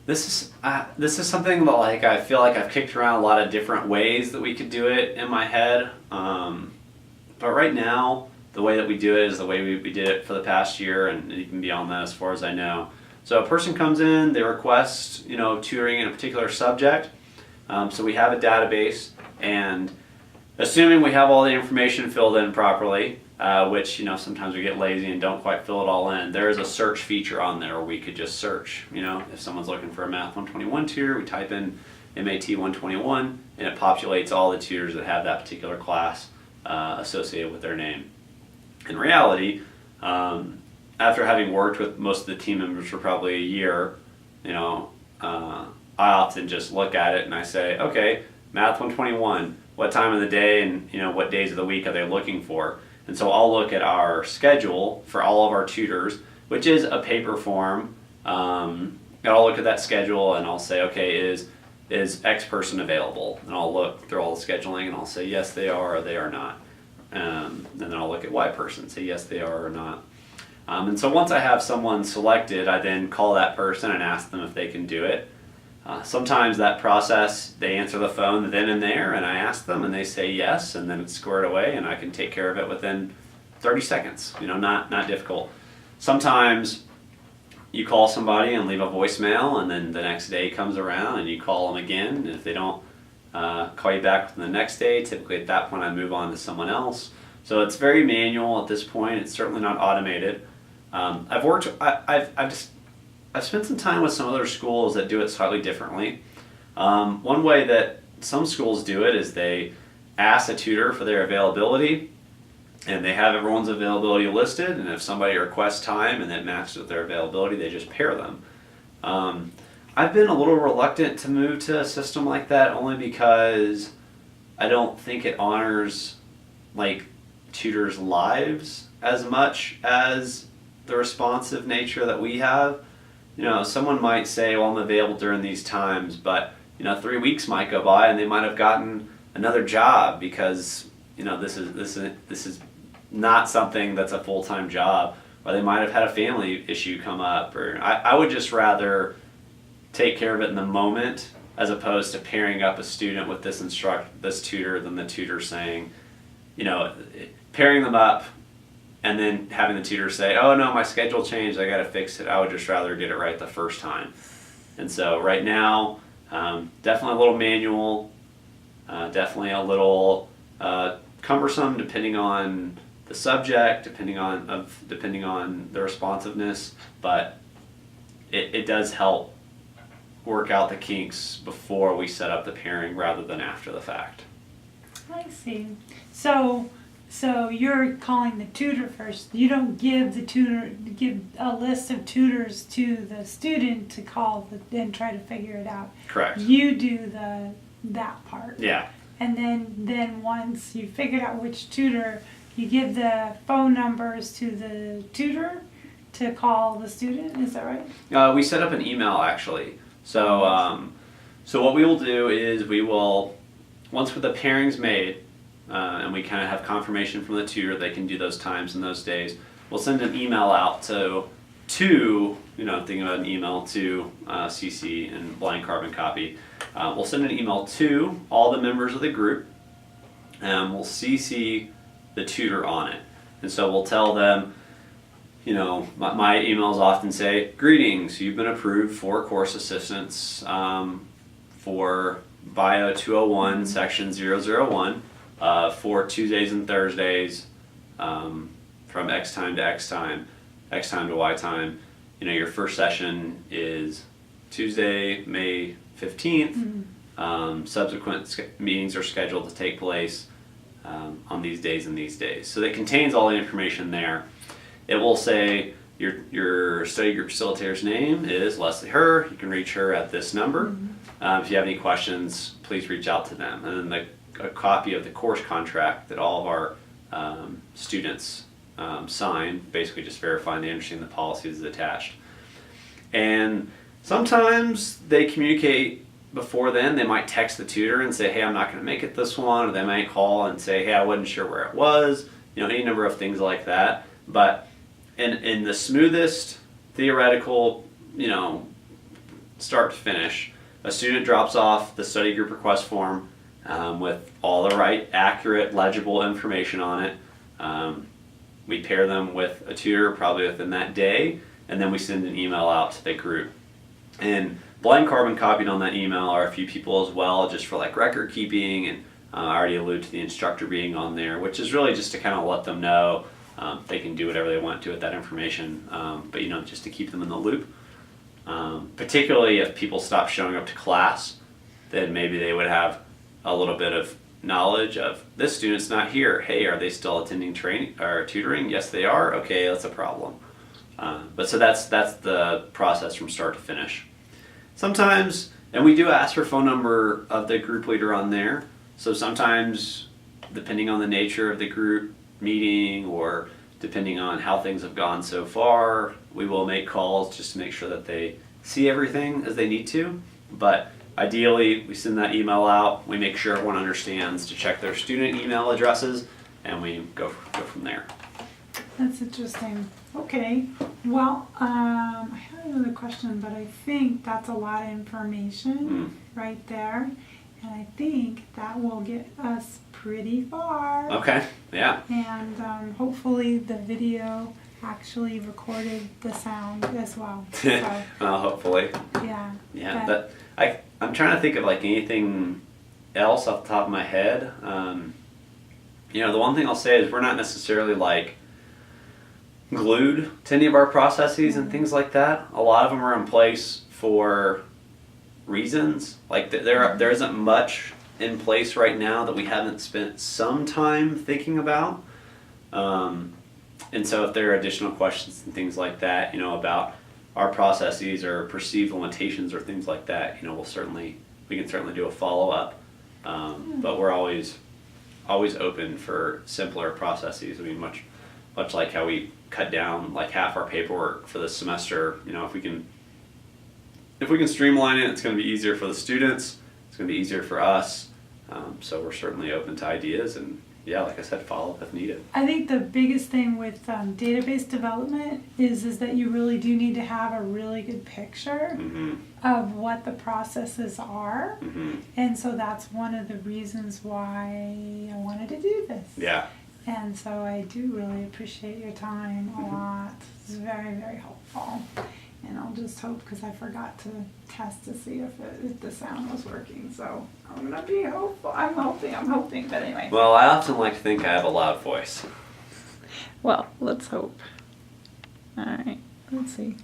This is something that like I feel like I've kicked around a lot of different ways that we could do it in my head. But right now, the way that we do it is the way we did it for the past year, and even beyond that, as far as I know. So a person comes in, they request tutoring in a particular subject. So we have a database, and assuming we have all the information filled in properly, which sometimes we get lazy and don't quite fill it all in. There is a search feature on there where we could just search. If someone's looking for a Math 121 tutor, we type in MAT 121, and it populates all the tutors that have that particular class associated with their name. In reality, after having worked with most of the team members for probably a year, I often just look at it and I say, okay, Math 121, what time of the day and what days of the week are they looking for? And so I'll look at our schedule for all of our tutors, which is a paper form. And I'll look at that schedule and I'll say, okay, is X person available? And I'll look through all the scheduling and I'll say, yes, they are, or they are not. And then I'll look at Y person, say, yes, they are or not. And so once I have someone selected, I then call that person and ask them if they can do it. Sometimes that process, they answer the phone then and there, and I ask them, and they say yes, and then it's squared away, and I can take care of it within 30 seconds. Not difficult. Sometimes you call somebody and leave a voicemail, and then the next day comes around, and you call them again, and if they don't call you back within the next day, typically at that point I move on to someone else. So it's very manual at this point. It's certainly not automated. I've spent some time with some other schools that do it slightly differently. One way that some schools do it is they ask a tutor for their availability, and they have everyone's availability listed, and if somebody requests time and it matches with their availability, they just pair them. I've been a little reluctant to move to a system like that only because I don't think it honors tutors' lives as much as the responsive nature that we have. Someone might say, well, I'm available during these times, but 3 weeks might go by and they might have gotten another job because this is not something that's a full-time job, or they might have had a family issue come up, or I would just rather take care of it in the moment as opposed to pairing up a student with this tutor, than the tutor saying, pairing them up and then having the tutor say, oh no, my schedule changed, I got to fix it. I would just rather get it right the first time. And so right now, definitely a little manual, definitely a little cumbersome depending on the subject, depending on the responsiveness, but it does help work out the kinks before we set up the pairing rather than after the fact. I see. So you're calling the tutor first. You don't give a list of tutors to the student to call and try to figure it out. Correct. You do that part. Yeah. And then once you figured out which tutor, you give the phone numbers to the tutor to call the student. Is that right? We set up an email actually. So what we will do is once the pairing's made, and we kind of have confirmation from the tutor they can do those times and those days, we'll send an email out to thinking about an email to CC and blind carbon copy. We'll send an email to all the members of the group, and we'll CC the tutor on it. And so we'll tell them, my emails often say, greetings, you've been approved for course assistance for Bio 201, section 001, for Tuesdays and Thursdays from X time to X time, X time to Y time. Your first session is Tuesday, May 15th. Subsequent meetings are scheduled to take place on these days and these days. So that contains all the information there. It will say your study group facilitator's name is Leslie Herr. You can reach her at this number. If you have any questions, please reach out to them. And then a copy of the course contract that all of our students sign, basically just verifying they understand the policies is attached. And sometimes they communicate before then. They might text the tutor and say, hey, I'm not going to make it this one, or they might call and say, hey, I wasn't sure where it was, any number of things like that. But in the smoothest theoretical, start to finish. A student drops off the study group request form with all the right, accurate, legible information on it. We pair them with a tutor probably within that day, and then we send an email out to the group. And blind carbon copied on that email are a few people as well, just for like record keeping, and I already alluded to the instructor being on there, which is really just to kind of let them know they can do whatever they want to with that information, but just to keep them in the loop. Particularly if people stop showing up to class, then maybe they would have a little bit of knowledge of this student's not here. Hey, are they still attending training or tutoring? Yes, they are. Okay, that's a problem. But so that's the process from start to finish. Sometimes, and we do ask for phone number of the group leader on there. So sometimes, depending on the nature of the group meeting or depending on how things have gone so far, we will make calls just to make sure that they see everything as they need to. But ideally, we send that email out, we make sure everyone understands to check their student email addresses, and we go from there. That's interesting. Okay. Well, I had another question, but I think that's a lot of information right there. And I think that will get us pretty far. Okay, yeah. And hopefully the video actually recorded the sound as well. So, Well, hopefully. yeah. Yeah, but I'm trying to think of like anything else off the top of my head. The one thing I'll say is we're not necessarily like glued to any of our processes and things like that. A lot of them are in place for reasons. Like there isn't much in place right now that we haven't spent some time thinking about. And so if there are additional questions and things like that, about our processes or perceived limitations or things like that, we can certainly do a follow-up. But we're always open for simpler processes. I mean, much like how we cut down like half our paperwork for this semester, if we can streamline it, it's going to be easier for the students, it's going to be easier for us. So we're certainly open to ideas, and yeah, like I said, follow up if needed. I think the biggest thing with database development is that you really do need to have a really good picture of what the processes are. And so that's one of the reasons why I wanted to do this. Yeah. And so I do really appreciate your time a lot. It's very, very helpful. And I'll just hope, because I forgot to test to see if the sound was working. So I'm going to be hopeful. I'm hoping. But anyway. Well, I often like to think I have a loud voice. Well, let's hope. All right. Let's see.